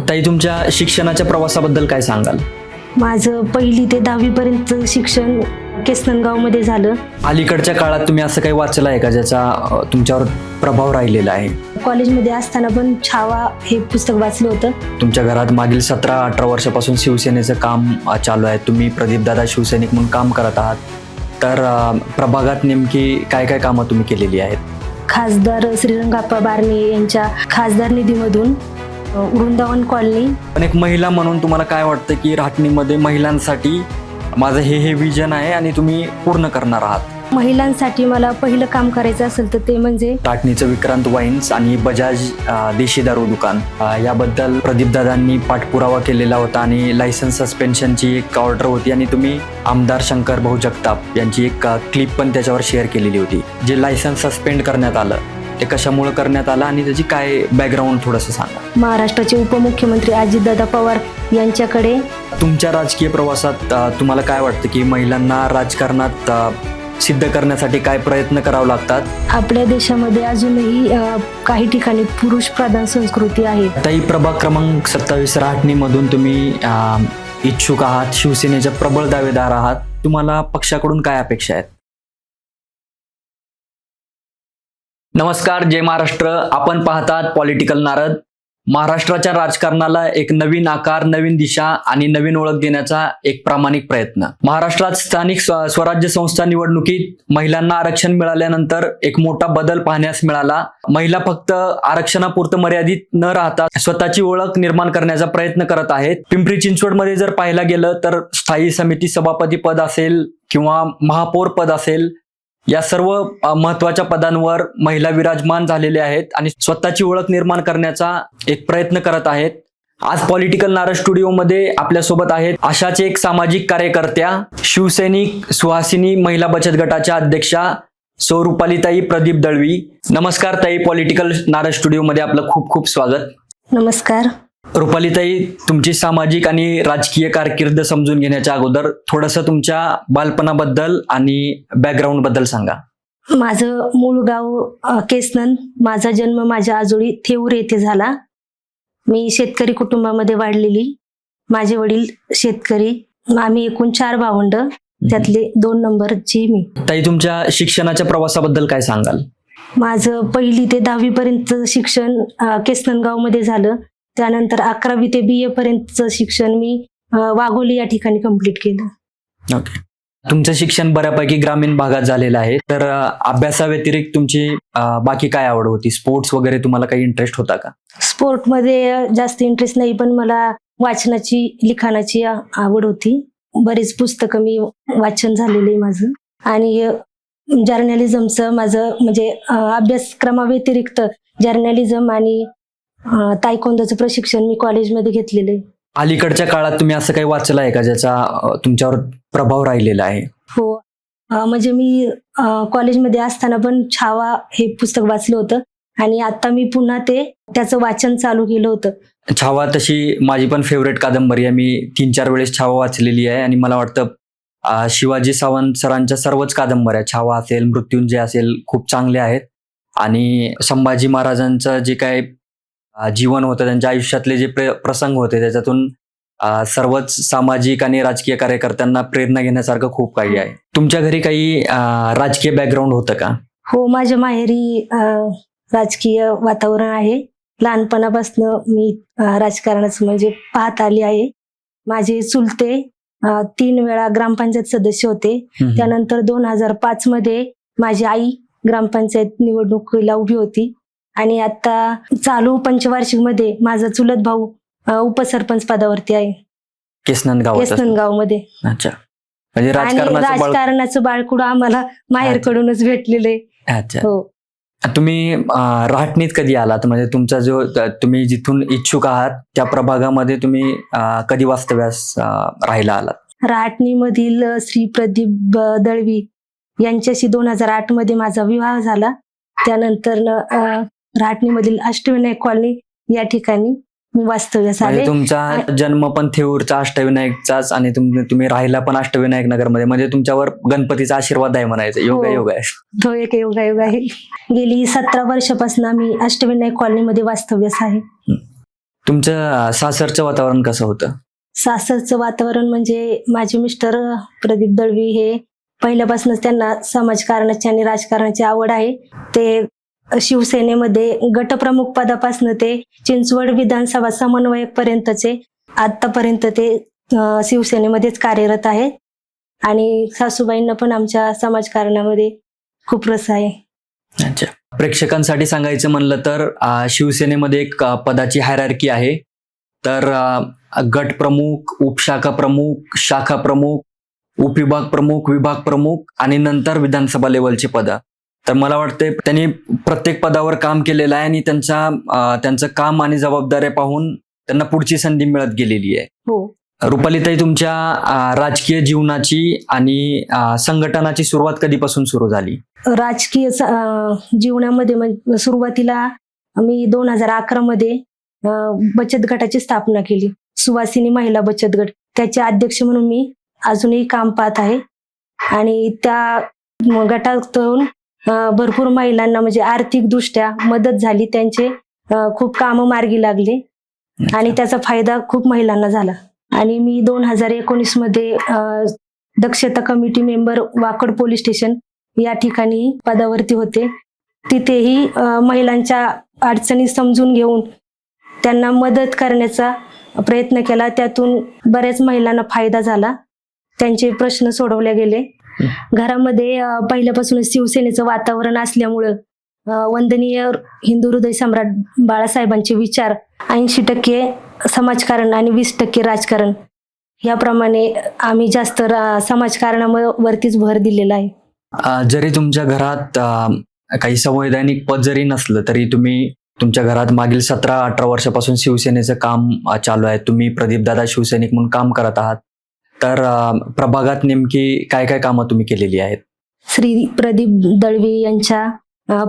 ताई, तुमच्या शिक्षणाच्या प्रवासाबद्दल काय सांगाल? माझं 1ली ते 10वी पर्यंत शिक्षण केसनगावमध्ये झालं. अलीकडच्या काळात तुम्ही असं काही वाचलं आहे का ज्याचा तुमच्यावर प्रभाव राहिलेला आहे? कॉलेजमध्ये असताना पण छावा हे पुस्तक वाचलं होतं. तुमच्या घरात मागील 17-18 वर्षापासून शिवसेनेचं काम चालू आहे. तुम्ही प्रदीपदादा शिवसैनिक म्हणून काम करत आहात. तर प्रभागात नेमकी काय काय कामं तुम्ही केलेली आहेत? खासदार श्रीरंगाप्पा बारणे यांच्या खासदार निधीमधून वृंदावन कॉलनी. पण एक महिला म्हणून तुम्हाला काय वाटतं की राहटणीमध्ये महिलांसाठी माझं हे विजन आहे आणि तुम्ही पूर्ण करणार आहात? महिलांसाठी मला पहिलं काम करायचं असेल तर ते म्हणजे राहटणीचं विक्रांत वाईन्स आणि बजाज देशी दारू दुकान याबद्दल प्रदीपदादांनी पाठपुरावा केलेला होता आणि लायसन्स सस्पेन्शनची एक ऑर्डर होती आणि तुम्ही आमदार शंकर भाऊ जगताप यांची एक क्लिप पण त्याच्यावर शेअर केलेली होती. जे लायसन्स सस्पेंड करण्यात आलं ते कशामुळे करण्यात आलं आणि त्याची काय बॅकग्राऊंड थोडंसं सांगा. महाराष्ट्राचे उपमुख्यमंत्री अजितदादा पवार यांच्याकडे. तुमच्या राजकीय प्रवासात तुम्हाला काय वाटतं की महिलांना राजकारणात सिद्ध करण्यासाठी काय प्रयत्न करावे लागतात? आपल्या देशामध्ये अजूनही काही ठिकाणी पुरुष प्रधान संस्कृती आहे. ताई, प्रभाग क्रमांक 27 राहटणीमधून तुम्ही इच्छुक आहात, शिवसेनेच्या प्रबळ दावेदार आहात. तुम्हाला पक्षाकडून काय अपेक्षा आहेत? नमस्कार, जय महाराष्ट्र. आपण पाहतात पॉलिटिकल नारद. महाराष्ट्राच्या राजकारणाला एक नवीन आकार, नवीन दिशा आणि नवीन ओळख देण्याचा एक प्रामाणिक प्रयत्न. महाराष्ट्रात स्थानिक स्वराज्य संस्था निवडणुकीत महिलांना आरक्षण मिळाल्यानंतर एक मोठा बदल पाहण्यास मिळाला. महिला फक्त आरक्षणापुरतं मर्यादित न राहता स्वतःची ओळख निर्माण करण्याचा प्रयत्न करत आहेत. पिंपरी चिंचवडमध्ये जर पाहायला गेलं तर स्थायी समिती सभापती पद असेल किंवा महापौर पद असेल, या सर्व महत्वाच्या पदांवर महिला विराजमान झालेल्या आहेत आणि स्वतःची ओळख निर्माण करण्याचा एक प्रयत्न करत आहेत. आज पॉलिटिकल नारद स्टुडिओमध्ये आपल्यासोबत आहेत अशाच एक सामाजिक कार्यकर्त्या, शिवसैनिक सुहासिनी महिला बचत गटाच्या अध्यक्षा सौ रुपालीताई प्रदीप दळवी. नमस्कार ताई, पॉलिटिकल नारद स्टुडिओमध्ये आपलं खूप खूप स्वागत. नमस्कार. रुपालीताई, तुमची सामाजिक आणि राजकीय कारकीर्द समजून घेण्याच्या अगोदर थोडंसं तुमच्या बालपणाबद्दल आणि बॅकग्राऊंड बद्दल सांगा. माझं मूळ गाव केसनन. माझा जन्म माझ्या आजोळी थेऊर येथे झाला. मी शेतकरी कुटुंबामध्ये वाढलेली. माझे वडील शेतकरी. आम्ही एकूण 4 भावंड, त्यातले 2 नंबरची मी. ताई, तुमच्या शिक्षणाच्या प्रवासाबद्दल काय सांगाल? माझं 1ली ते 10वी पर्यंत शिक्षण केसनगावमध्ये झालं. त्यानंतर 11वी ते BA पर्यंतचं शिक्षण मी वाघोली या ठिकाणी कंप्लीट केलं. ओके. तुमचं शिक्षण बऱ्यापैकी ग्रामीण भागात झालेलं आहे. तर अभ्यासाव्यतिरिक्त तुमची बाकी काय आवड होती? स्पोर्ट्स वगैरे तुम्हाला काही इंटरेस्ट होता का? स्पोर्टमध्ये जास्त इंटरेस्ट नाही, पण मला वाचनाची, लिखाणाची आवड होती. बरीच पुस्तकं मी वाचन झालेलं आहे माझं. आणि जर्नलिझमचं माझं म्हणजे अभ्यासक्रमाव्यतिरिक्त जर्नलिझम आणि तायकोंदोचं प्रशिक्षण मी कॉलेजमध्ये घेतलेलं आहे. अलीकडच्या काळात तुम्ही असं काही वाचलं आहे का ज्याचा तुमच्यावर प्रभाव राहिलेला आहे? हो, म्हणजे मी कॉलेजमध्ये असताना पण छावा हे पुस्तक वाचलं होतं आणि आता मी पुन्हा त्याचं वाचन चालू केलं होतं. छावा तशी माझी पण फेवरेट कादंबरी आहे. मी 3-4 वेळेस छावा वाचलेली आहे आणि मला वाटतं शिवाजी सावंत सरांच्या सर्वच कादंबऱ्या, छावा असेल, मृत्युंजय असेल, खूप चांगल्या आहेत. आणि संभाजी महाराजांचं जे काय जीवन होतं, त्यांच्या आयुष्यातले जे प्रसंग होते, त्याच्यातून सर्वच सामाजिक आणि राजकीय कार्यकर्त्यांना प्रेरणा घेण्यासारखं खूप काही आहे. तुमच्या घरी काही राजकीय बॅकग्राऊंड होतं का? हो, माझ्या माहेरी राजकीय वातावरण आहे. लहानपणापासून मी राजकारणाचं म्हणजे पाहत आली आहे. माझे चुलते 3 वेळा ग्रामपंचायत सदस्य होते. त्यानंतर 2005 मध्ये माझी आई ग्रामपंचायत निवडणुकीला उभी होती आणि आता चालू पंचवार्षिक मध्ये माझा चुलत भाऊ उपसरपंच पदावरती आहे केसनगाव मध्ये. अच्छा, म्हणजे राजकारणाचं बाळकुड आम्हाला माहेरकडूनच भेटलेलं आहे. अच्छा. हो. तुम्ही राहटणीत कधी आलात? म्हणजे तुमचा जो तुम्ही जिथून इच्छुक आहात त्या प्रभागामध्ये तुम्ही कधी वास्तव्यास राहायला आलात? राहटणीमधील श्री प्रदीप दळवी यांच्याशी 2008 मध्ये माझा विवाह झाला. त्यानंतर राहटणीमधील अष्टविनायक कॉलनी या ठिकाणी मी वास्तव्यास आले. तुमचा जन्म पण थेऊरचा अष्टविनायकचाच आणि तुम्ही राहिला पण अष्टविनायक नगरमध्ये, म्हणजे तुमच्यावर गणपतीचा आशीर्वाद आहे म्हणायचं. योगायोग आहे. तो एक योगायोग आहे. गेली 17 वर्षापासून आम्ही अष्टविनायक कॉलनीमध्ये वास्तव्यास आहे. तुमचं सासरचं वातावरण कसं होतं? सासरचं वातावरण म्हणजे माझे मिस्टर प्रदीप दळवी हे पहिल्यापासूनच त्यांना समाजकारणाची आणि राजकारणाची आवड आहे. ते शिवसेनेमध्ये गटप्रमुख पदापासून ते चिंचवड विधानसभा समन्वयक पर्यंतचे आतापर्यंत ते शिवसेनेमध्येच कार्यरत आहेत. आणि सासूबाईंना पण आमच्या समाजकारणामध्ये खूप रस आहे. अच्छा. प्रेक्षकांसाठी सांगायचं म्हणलं तर शिवसेनेमध्ये एक पदाची हायरार्की आहे. तर गट प्रमुख, उपशाखा प्रमुख, शाखा प्रमुख, उपविभाग प्रमुख, विभाग प्रमुख आणि नंतर विधानसभा लेवलची पदं. तर मला वाटते त्यांनी प्रत्येक पदावर काम केलेलं आहे आणि त्यांचं काम आणि जबाबदाऱ्या पाहून त्यांना पुढची संधी मिळत गेलेली आहे. हो. रुपालीताई, तुमच्या राजकीय जीवनाची आणि संघटनाची सुरुवात कधीपासून सुरू झाली? राजकीय जीवनामध्ये सुरुवातीला मी 2011 मध्ये बचत गटाची स्थापना केली, सुवासिनी महिला बचत गट. त्याचे अध्यक्ष म्हणून मी अजूनही काम पाहत आहे. आणि त्या गटातून भरपूर महिलांना म्हणजे आर्थिकदृष्ट्या मदत झाली. त्यांचे खूप कामं मार्गी लागले आणि त्याचा फायदा खूप महिलांना झाला. आणि मी 2019 मध्ये दक्षता committee member Wakad police station या ठिकाणी पदावरती होते. तिथेही महिलांच्या अडचणी समजून घेऊन त्यांना मदत करण्याचा प्रयत्न केला. त्यातून बऱ्याच महिलांना फायदा झाला, त्यांचे प्रश्न सोडवले गेले. घरामध्ये पहिल्यापासूनच शिवसेनेचं वातावरण असल्यामुळं वंदनीय हिंदू हृदय सम्राट बाळासाहेबांचे विचार 80% समाजकारण आणि 20% राजकारण याप्रमाणे आम्ही जास्त समाजकारणावरतीच भर दिलेला आहे. जरी तुमच्या घरात काही संवैधानिक पद जरी नसलं तरी तुम्ही तुमच्या घरात मागील 17-18 वर्षापासून शिवसेनेचं काम चालू आहे. तुम्ही प्रदीपदादा शिवसैनिक म्हणून काम करत आहात. तर प्रभागात नेमकी काय काय कामं तुम्ही केलेली आहेत? श्री प्रदीप दळवी यांच्या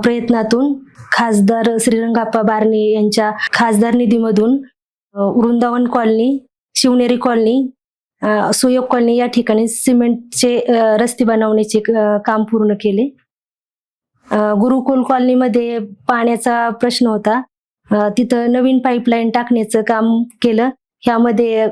प्रयत्नातून खासदार श्रीरंगाप्पा बारणे यांच्या खासदार निधीमधून वृंदावन कॉलनी, शिवनेरी कॉलनी, सुयोग कॉलनी या ठिकाणी सिमेंटचे रस्ते बनवण्याचे काम पूर्ण केले. गुरुकुल कॉलनीमध्ये पाण्याचा प्रश्न होता, तिथं नवीन पाईपलाईन टाकण्याचं काम केलं. ह्यामध्ये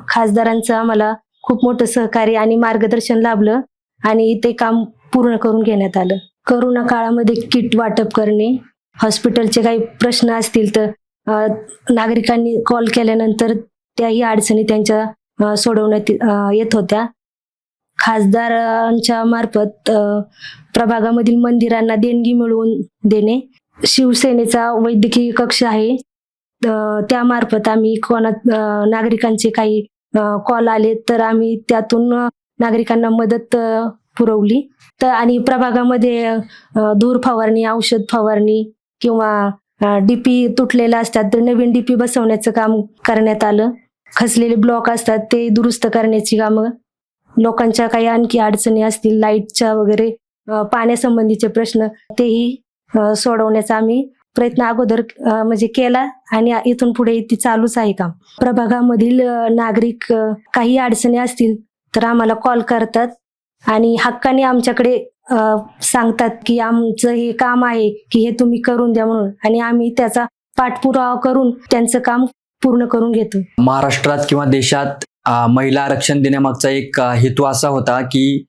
खासदारांचं आम्हाला खूप मोठं सहकार्य आणि मार्गदर्शन लाभलं आणि ते काम पूर्ण करून घेण्यात आलं. करोना काळामध्ये किट वाटप करणे, हॉस्पिटलचे काही प्रश्न असतील तर नागरिकांनी कॉल केल्यानंतर त्याही अडचणी त्यांच्या सोडवण्यात येत होत्या. खासदारांच्या मार्फत प्रभागामधील मंदिरांना देणगी मिळवून देणे. शिवसेनेचा वैद्यकीय कक्ष आहे, त्यामार्फत आम्ही नागरिकांचे काही कॉल आले तर आम्ही त्यातून नागरिकांना मदत पुरवली. तर आणि प्रभागामध्ये धूर फवारणी, औषध फवारणी किंवा डीपी तुटलेला असतात तर नवीन डीपी बसवण्याचं काम करण्यात आलं. खचलेले ब्लॉक असतात ते दुरुस्त करण्याची कामं, लोकांच्या काही आणखी अडचणी असतील लाईटच्या वगैरे पाण्यासंबंधीचे प्रश्न तेही सोडवण्याचा आम्ही प्रयत्न अगोदर म्हणजे केला आणि इथून पुढे ती चालूच आहे काम. प्रभागामधील नागरिक काही अडचणी असतील तर आम्हाला कॉल करतात आणि हक्काने आमच्याकडे सांगतात की आमचं हे काम आहे की हे तुम्ही करून द्या म्हणून, आणि आम्ही त्याचा पाठपुरावा करून त्यांचं काम पूर्ण करून घेतो. महाराष्ट्रात किंवा देशात महिला आरक्षण देण्यामागचा एक हेतू असा होता की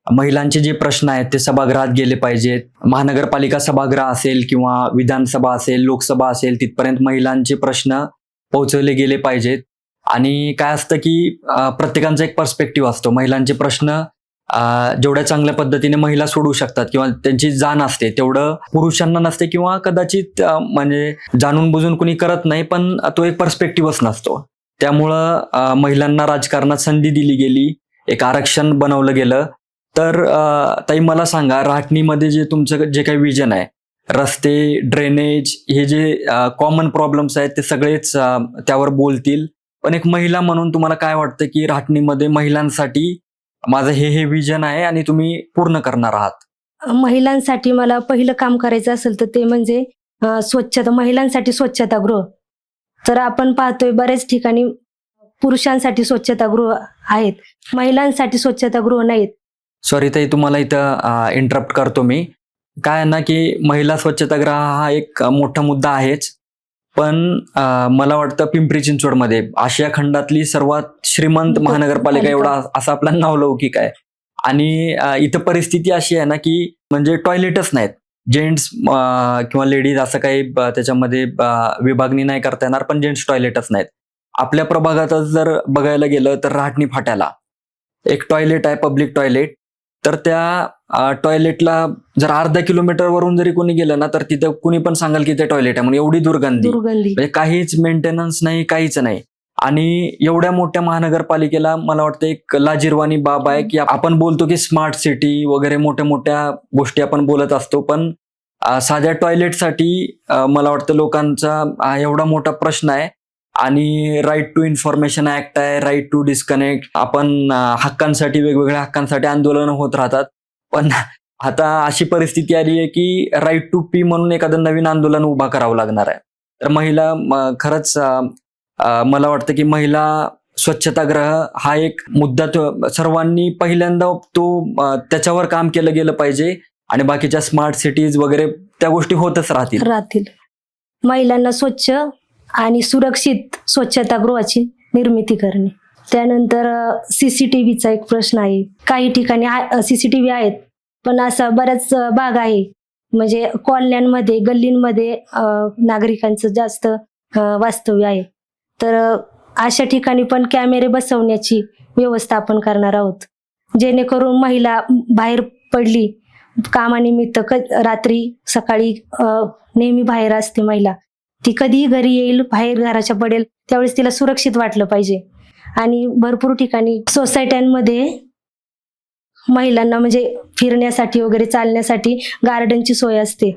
महिलांचे जे प्रश्न आहेत ते सभागृहात गेले पाहिजेत. महानगरपालिका सभागृह असेल किंवा विधानसभा असेल, लोकसभा असेल, तिथपर्यंत महिलांचे प्रश्न पोहोचवले गेले पाहिजेत. आणि काय असतं की प्रत्येकाचा एक पर्स्पेक्टिव्ह असतो. महिलांचे प्रश्न जेवढ्या चांगल्या पद्धतीने महिला सोडवू शकतात किंवा त्यांची जाण असते तेवढं पुरुषांना नसते, किंवा कदाचित म्हणजे जाणून बुजून कुणी करत नाही, पण तो एक पर्स्पेक्टिव्हच नसतो. त्यामुळं महिलांना राजकारणात संधी दिली गेली, एक आरक्षण बनवलं गेलं. तर ताई मला सांगा, राहटणीमध्ये जे तुमचं जे काही विजन आहे, रस्ते, ड्रेनेज, हे जे कॉमन प्रॉब्लेम्स आहेत ते सगळेच त्यावर बोलतील, पण एक महिला म्हणून तुम्हाला काय वाटतं की राहटणीमध्ये महिलांसाठी माझं हे विजन आहे आणि तुम्ही पूर्ण करणार आहात? महिलांसाठी मला पहिलं काम करायचं असेल तर ते म्हणजे स्वच्छता, महिलांसाठी स्वच्छतागृह. तर आपण पाहतोय बऱ्याच ठिकाणी पुरुषांसाठी स्वच्छतागृह आहेत, महिलांसाठी स्वच्छतागृह नाहीत. सॉरी ताई, तुम्हाला इथं इंटरप्ट करतो मी. काय आहे ना की महिला स्वच्छतागृह हा एक मोठा मुद्दा आहेच, पण मला वाटतं पिंपरी चिंचवडमध्ये आशिया खंडातली सर्वात श्रीमंत महानगरपालिका एवढा असं आपलं नावलौकिक आहे. आणि इथं परिस्थिती अशी आहे ना की म्हणजे टॉयलेटच नाहीत. जेंट्स किंवा लेडीज असं काही त्याच्यामध्ये विभागणी नाही करता येणार, पण जेंट्स टॉयलेटच नाहीत. आपल्या प्रभागातच जर बघायला गेलं तर रहाटणी फाट्याला एक टॉयलेट आहे, पब्लिक टॉयलेट. तर त्या टॉयलेटला जर अर्धा किलोमीटर वरून जरी कोणी गेलं ना तर तिथं कुणी पण सांगाल की ते टॉयलेट आहे, म्हणजे एवढी दुर्गंधी, म्हणजे काहीच मेंटेनन्स नाही, काहीच नाही. आणि एवढ्या मोठ्या महानगरपालिकेला मला वाटतं एक लाजिरवाणी बाब आहे की आपण बोलतो की स्मार्ट सिटी वगैरे मोठ्या मोठ्या गोष्टी आपण बोलत असतो, पण साध्या टॉयलेटसाठी मला वाटतं लोकांचा एवढा मोठा प्रश्न आहे. आणि राईट टू इन्फॉर्मेशन ऍक्ट आहे, राईट टू डिस्कनेक्ट. आपण हक्कांसाठी, वेगवेगळ्या हक्कांसाठी आंदोलनं होत राहतात. पण आता अशी परिस्थिती आली आहे की राईट टू पी म्हणून एखादं नवीन आंदोलन उभा करावं लागणार आहे. तर महिला खरंच मला वाटतं की महिला स्वच्छतागृह हा एक मुद्दा सर्वांनी पहिल्यांदा त्याच्यावर काम केलं गेलं पाहिजे. आणि बाकीच्या स्मार्ट सिटीज वगैरे त्या गोष्टी होतच राहतील. महिलांना स्वच्छ आणि सुरक्षित स्वच्छतागृहाची निर्मिती करणे. त्यानंतर CCTVचा एक प्रश्न आहे. काही ठिकाणी CCTV आहेत, पण असा बराच भाग आहे म्हणजे कॉलन्यांमध्ये, गल्लींमध्ये नागरिकांचं जास्त वास्तव्य आहे. तर अशा ठिकाणी पण कॅमेरे बसवण्याची व्यवस्था आपण करणार आहोत, जेणेकरून महिला बाहेर पडली कामानिमित्त, रात्री सकाळी नेहमी बाहेर असते महिला, ती कधीही घरी येईल, बाहेर घराच्या पडेल, त्यावेळेस तिला सुरक्षित वाटलं पाहिजे. आणि भरपूर ठिकाणी सोसायट्यांमध्ये महिलांना म्हणजे फिरण्यासाठी वगैरे, चालण्यासाठी गार्डनची सोय असते,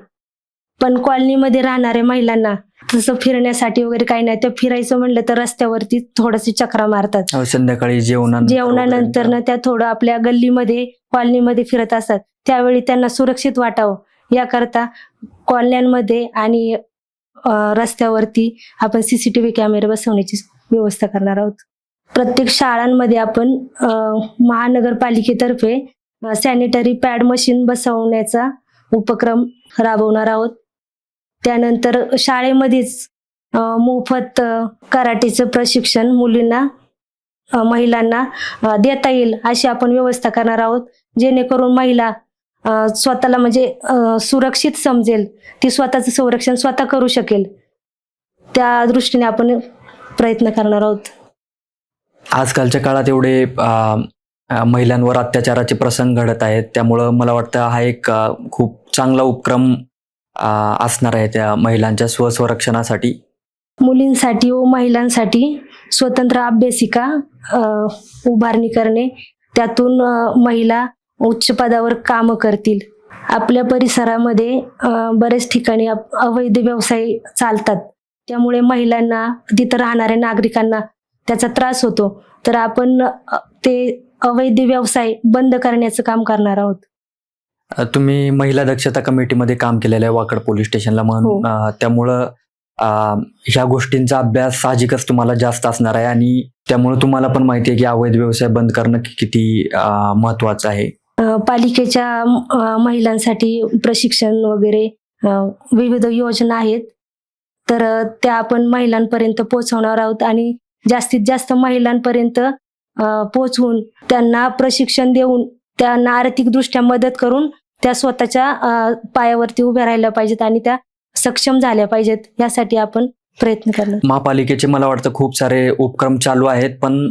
पण कॉलनीमध्ये राहणाऱ्या महिलांना तसं फिरण्यासाठी वगैरे काही नाही. ते फिरायचं म्हणलं तर रस्त्यावरती थोडंसे चक्रा मारतात. संध्याकाळी जेवणानंतर ना त्या थोडं आपल्या गल्लीमध्ये, कॉलनीमध्ये फिरत असतात. त्यावेळी त्यांना सुरक्षित वाटावं याकरता कॉलन्यांमध्ये आणि रस्त्यावरती आपण CCTV कॅमेरे बसवण्याची व्यवस्था करणार आहोत. प्रत्येक शाळांमध्ये आपण महानगरपालिकेतर्फे सॅनिटरी पॅड मशीन बसवण्याचा उपक्रम राबवणार आहोत. त्यानंतर शाळेमध्येच मोफत कराटेचं प्रशिक्षण मुलींना, महिलांना देता येईल अशी आपण व्यवस्था करणार आहोत, जेणेकरून महिला स्वतःला म्हणजे सुरक्षित समजेल, ती स्वतःचं संरक्षण स्वतः करू शकेल, त्या दृष्टीने आपण प्रयत्न करणार आहोत. आजकालच्या काळात एवढे महिलांवर अत्याचाराचे प्रसंग घडत आहेत, त्यामुळं मला वाटतं हा एक खूप चांगला उपक्रम असणार आहे त्या महिलांच्या स्वसंरक्षणासाठी. मुलींसाठी व महिलांसाठी स्वतंत्र अभ्यासिका उभारणी करणे, त्यातून महिला उच्च पदावर काम करतील. आपल्या परिसरामध्ये बरेच ठिकाणी अवैध व्यवसाय चालतात, त्यामुळे महिलांना, तिथं राहणाऱ्या नागरिकांना त्याचा त्रास होतो. तर आपण ते अवैध व्यवसाय बंद करण्याचं काम करणार आहोत. तुम्ही महिला दक्षता कमिटीमध्ये काम केलेलं आहे वाकड पोलीस स्टेशनला म्हणून, त्यामुळं ह्या गोष्टींचा अभ्यास साहजिकच तुम्हाला जास्त असणार आहे आणि त्यामुळे तुम्हाला पण माहिती आहे की अवैध व्यवसाय बंद करणं किती महत्वाचं आहे. पालिकेच्या महिलांसाठी प्रशिक्षण वगैरे विविध योजना आहेत, तर त्या आपण महिलांपर्यंत पोहोचवणार आहोत आणि जास्तीत जास्त महिलांपर्यंत पोहोचवून त्यांना प्रशिक्षण देऊन त्यांना आर्थिकदृष्ट्या मदत करून त्या स्वतःच्या पायावरती उभ्या राहिल्या पाहिजेत आणि त्या सक्षम झाल्या पाहिजेत, यासाठी आपण प्रयत्न करणार. महापालिकेचे मला वाटतं खूप सारे उपक्रम चालू आहेत, पण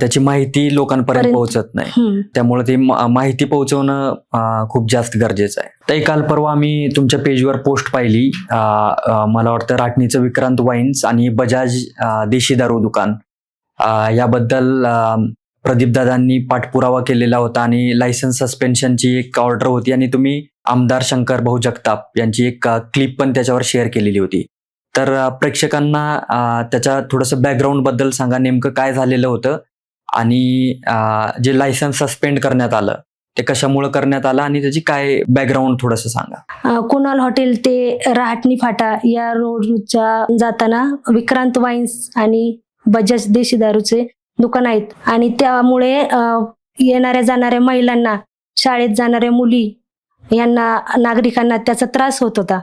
त्याची माहिती लोकांपर्यंत पोहोचत नाही, त्यामुळे ती माहिती पोहोचवणं खूप जास्त गरजेचं आहे. तर काल परवा आम्ही तुमच्या पेजवर पोस्ट पाहिली, मला वाटतं राटणीचं विक्रांत वाईन्स आणि बजाज देशी दारू दुकान याबद्दल प्रदीपदादांनी पाठपुरावा केलेला होता आणि लायसन्स सस्पेन्शनची एक ऑर्डर होती आणि तुम्ही आमदार शंकर भाऊ जगताप यांची एक क्लिप पण त्याच्यावर शेअर केलेली होती. तर प्रेक्षकांना त्याच्या थोडंसं बॅकग्राऊंड बद्दल सांगा, नेमकं काय झालेलं होतं आणि जे लायसन्स सस्पेंड करण्यात आलं ते कशामुळे करण्यात आलं आणि त्याची काय बॅकग्राऊंड थोडंसं सांगा. कुणाल हॉटेल ते रहाटणी फाटा या रोडच्या जाताना विक्रांत वाईन्स आणि बजाज देशी दारूचे दुकान आहेत आणि त्यामुळे येणाऱ्या जाणाऱ्या महिलांना, शाळेत जाणाऱ्या मुली यांना, नागरिकांना त्याचा त्रास होत होता.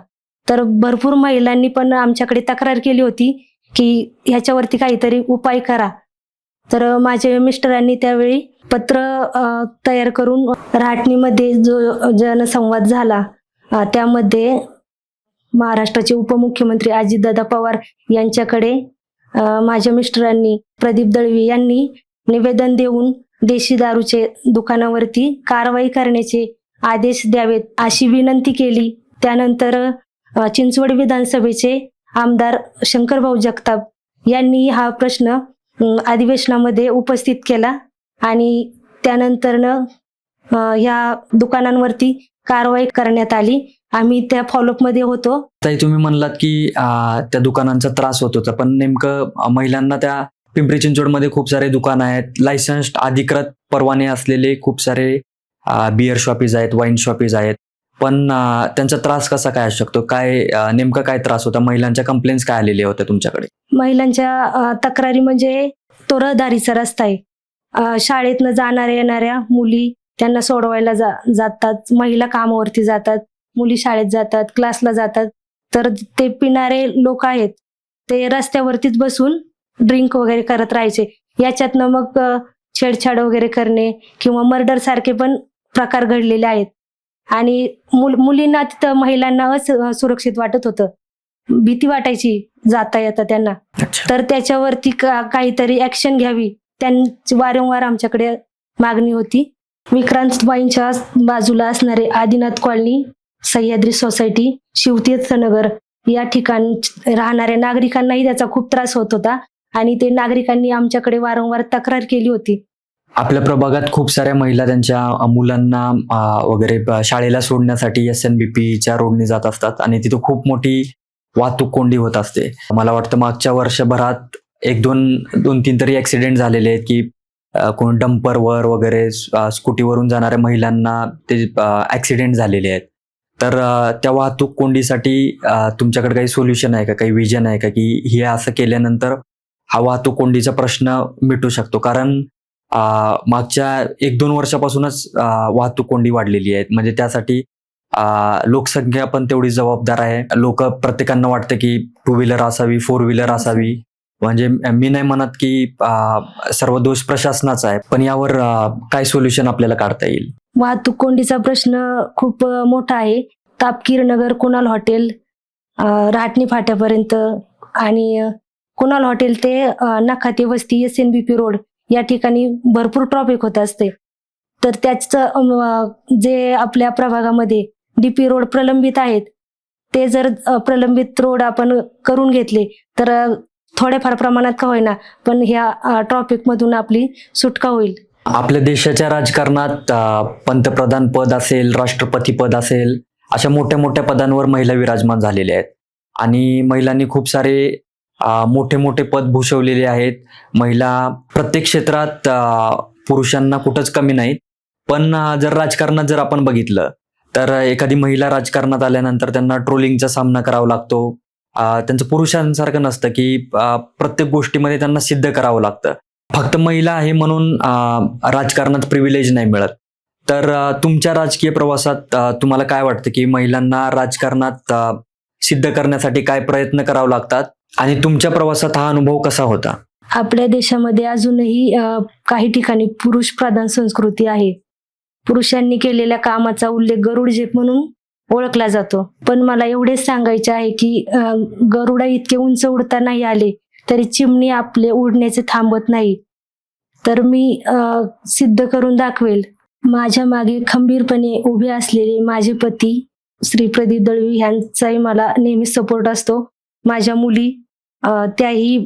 तर भरपूर महिलांनी पण आमच्याकडे तक्रार केली होती की ह्याच्यावरती काहीतरी उपाय करा. तर माझ्या मिस्टरांनी त्यावेळी पत्र तयार करून रहाटणीमध्ये जो जनसंवाद झाला त्यामध्ये महाराष्ट्राचे उपमुख्यमंत्री अजितदादा पवार यांच्याकडे माझ्या मिस्टरांनी प्रदीप दळवी यांनी निवेदन देऊन देशी दारूचे दुकानावरती कारवाई करण्याचे आदेश द्यावेत अशी विनंती केली. त्यानंतर चिंचवड विधानसभेचे आमदार शंकरभाऊ जगताप यांनी हा प्रश्न अधिवेशनामध्ये उपस्थित केला आणि त्यानंतरनं ह्या दुकानांवरती कारवाई करण्यात आली. आम्ही त्या फॉलोअप मध्ये होतो. ताई, तुम्ही म्हणलात की त्या दुकानांचा त्रास होत होता, पण नेमकं महिलांना त्या पिंपरी चिंचवडमध्ये खूप सारे दुकान आहेत, लायसन्स्ड अधिकृत परवाने असलेले खूप सारे बिअर शॉपीज आहेत, वाईन शॉपीज आहेत, पण त्यांचा त्रास कसा काय असू शकतो? काय नेमका काय त्रास होता? महिलांच्या कंप्लेंट्स काय आलेल्या होत्या तुमच्याकडे? महिलांच्या तक्रारी म्हणजे तो रहदारीचा रस्ता आहे. शाळेतनं जाणाऱ्या येणाऱ्या मुली त्यांना सोडवायला जातात, महिला कामावरती जातात, मुली शाळेत जातात, क्लासला जातात. तर ते पिणारे लोक आहेत ते रस्त्यावरतीच बसून ड्रिंक वगैरे करत राहायचे. याच्यातनं मग छेडछाड वगैरे करणे किंवा मर्डर सारखे पण प्रकार घडलेले आहेत. आणि मुलींना तिथं महिलांना असुरक्षित वाटत होतं, भीती वाटायची जाता येता त्यांना. तर त्याच्यावरती काहीतरी ऍक्शन घ्यावी त्यांची वारंवार आमच्याकडे मागणी होती. विक्रांत वाईनच्या बाजूला असणारे आदिनाथ कॉलनी, सह्याद्री सोसायटी, शिवतीर्थनगर या ठिकाणी राहणाऱ्या नागरिकांनाही त्याचा खूप त्रास होत होता आणि ते नागरिकांनी आमच्याकडे वारंवार तक्रार केली होती. आपल्या प्रभागात खूप साऱ्या महिला त्यांच्या मुलांना वगैरे शाळेला सोडण्यासाठी SNBP रोडने जात असतात आणि तिथे खूप मोठी वाहतूक कोंडी होत असते. मला वाटतं मागच्या वर्षभरात दोन तीन तरी ऍक्सिडेंट झालेले आहेत की कोण डंपरवर वगैरे स्कूटीवरून जाणाऱ्या महिलांना ते ऍक्सिडेंट झालेले आहेत. तर त्या वाहतूक कोंडीसाठी तुमच्याकडे काही सोल्युशन आहे का, काही विजन आहे का की हे असं केल्यानंतर हा वाहतूक कोंडीचा प्रश्न मिटू शकतो? कारण मागच्या 1-2 वर्षापासूनच वाहतूक कोंडी वाढलेली आहे. म्हणजे त्यासाठी लोकसंख्या पण तेवढी जबाबदार आहे. प्रत्येकांना वाटतं की 2 व्हीलर असावी, 4 व्हीलर असावी. म्हणजे मी नाही म्हणत की सर्व दोष प्रशासनाचा आहे, पण यावर काय सोल्युशन आपल्याला काढता येईल? वाहतूक कोंडीचा प्रश्न खूप मोठा आहे. तापकीर नगर, कुणाल हॉटेल, रहाटणी फाट्यापर्यंत आणि कुणाल हॉटेल ते नखाते वस्ती SNBP रोड या ठिकाणी भरपूर ट्रॉफिक होत असते. तर त्याचं जे आपल्या प्रभागामध्ये DP रोड प्रलंबित आहेत ते जर प्रलंबित रोड आपण करून घेतले तर थोड्याफार प्रमाणात का होईना पण ह्या ट्रॉफिक मधून आपली सुटका होईल. आपल्या देशाच्या राजकारणात पंतप्रधान पद असेल, राष्ट्रपती पद असेल, अशा मोठ्या मोठ्या पदांवर महिला विराजमान झालेल्या आहेत आणि महिलांनी खूप सारे मोठे मोठे पद भूषवलेले आहेत. महिला प्रत्येक क्षेत्रात पुरुषांना कुठंच कमी नाहीत. पण जर राजकारणात जर आपण बघितलं तर एखादी महिला राजकारणात आल्यानंतर त्यांना ट्रोलिंगचा सामना करावा लागतो. त्यांचं पुरुषांसारखं नसतं की प्रत्येक गोष्टीमध्ये त्यांना सिद्ध करावं लागतं. फक्त महिला आहे म्हणून राजकारणात प्रिव्हिलेज नाही मिळत. तर तुमच्या राजकीय प्रवासात तुम्हाला काय वाटतं की महिलांना राजकारणात सिद्ध करण्यासाठी काय प्रयत्न करावे लागतात आणि तुमच्या प्रवासात हा अनुभव कसा होता? आपल्या देशामध्ये अजूनही काही ठिकाणी पुरुष प्रधान संस्कृती आहे. पुरुषांनी केलेल्या कामाचा उल्लेख गरुड झेप म्हणून ओळखला जातो. पण मला एवढेच सांगायचे आहे की गरुडा इतके उंच उडता नाही आले तरी चिमणी आपले उडण्याचे थांबत नाही. तर मी सिद्ध करून दाखवेल. माझ्या मागे खंबीरपणे उभे असलेले माझे पती श्री प्रदीप दळवी यांचाही मला नेहमी सपोर्ट असतो. माझ्या मुली त्याही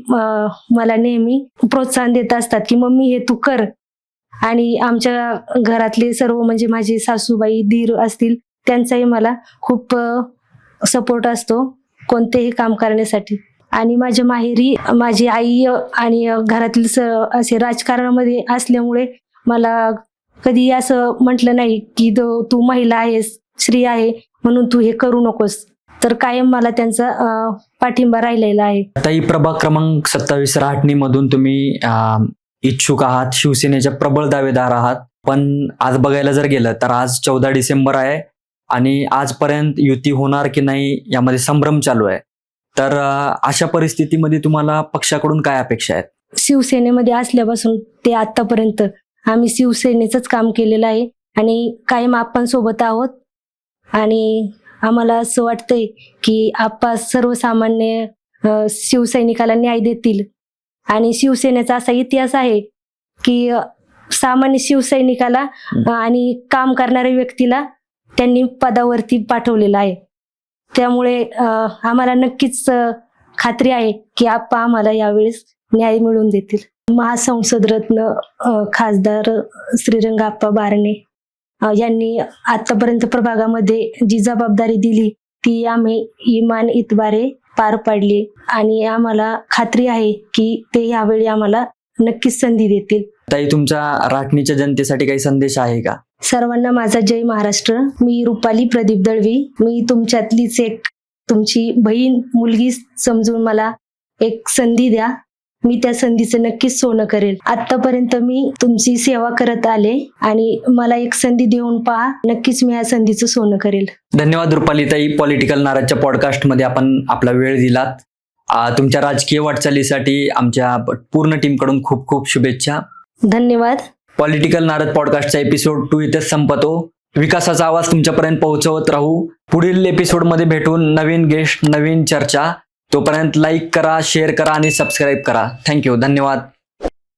मला नेहमी प्रोत्साहन देत असतात की मम्मी हे तू कर. आणि आमच्या घरातले सर्व म्हणजे माझी सासूबाई, दीर असतील त्यांचाही मला खूप सपोर्ट असतो कोणतेही काम करण्यासाठी. आणि माझ्या माहेरी माझी आई आणि घरातील असे राजकारणामध्ये असल्यामुळे मला कधी असं म्हटलं नाही की तू महिला आहेस, स्त्री आहे म्हणून तू हे करू नकोस. तर कायम मला त्यांचा पाठिंबा राहिलेला आहे. ताई, प्रभाग क्रमांक 27 रहाटणी मधून तुम्ही इच्छुक आहात, शिवसेनेच्या प्रबळ दावेदार आहात. पण आज बघायला जर गेलं तर आज 14 डिसेंबर आहे आणि आजपर्यंत युती होणार की नाही यामध्ये संभ्रम चालू आहे. तर अशा परिस्थितीमध्ये तुम्हाला पक्षाकडून काय अपेक्षा आहेत? शिवसेनेमध्ये असल्यापासून ते आतापर्यंत आम्ही शिवसेनेचंच काम केलेलं आहे आणि कायम आपण सोबत आहोत. आणि आम्हाला असं वाटतंय की आप्पा सर्वसामान्य शिवसैनिकाला न्याय देतील. आणि शिवसेनेचा असा इतिहास आहे की सामान्य शिवसैनिकाला आणि काम करणाऱ्या व्यक्तीला त्यांनी पदावरती पाठवलेलं आहे. त्यामुळे आम्हाला नक्कीच खात्री आहे की आप्पा आम्हाला यावेळेस न्याय मिळवून देतील. महासंसद रत्न खासदार श्रीरंग आप्पा बारणे यांनी आतापर्यंत प्रभागामध्ये जी जबाबदारी दिली ती आम्ही इमान इतबारे पार पाडली आणि आम्हाला खात्री आहे की ते यावेळी आम्हाला नक्कीच संधी देतील. ताई, तुमच्या राटणीच्या जनतेसाठी काही संदेश आहे का? सर्वांना माझा जय महाराष्ट्र. मी रुपाली प्रदीप दळवी. मी तुमच्यातलीच एक तुमची बहीण मुलगी समजून मला एक संधी द्या. मी त्या संधीचं नक्कीच सोनं करेल. आतापर्यंत मी तुमची सेवा करत आले आणि मला एक संधी देऊन पहा, नक्कीच मी या संधीचं सोनं करेल. धन्यवाद रुपालीताई. पॉलिटिकल नाराजच्या पॉडकास्टमध्ये आपण आपला वेळ दिलात. तुमच्या राजकीय वाटचालीसाठी आमच्या पूर्ण टीमकडून खूप खूप शुभेच्छा. धन्यवाद. पॉलिटिकल नारद पॉडकास्टचा एपिसोड 2 इथेच संपतो. विकासाचा आवाज तुमच्यापर्यंत पोहोचवत राहू. पुढील एपिसोडमध्ये भेटून नवीन गेस्ट, नवीन चर्चा. तोपर्यंत लाईक करा, शेअर करा आणि सबस्क्राईब करा. थँक्यू. धन्यवाद.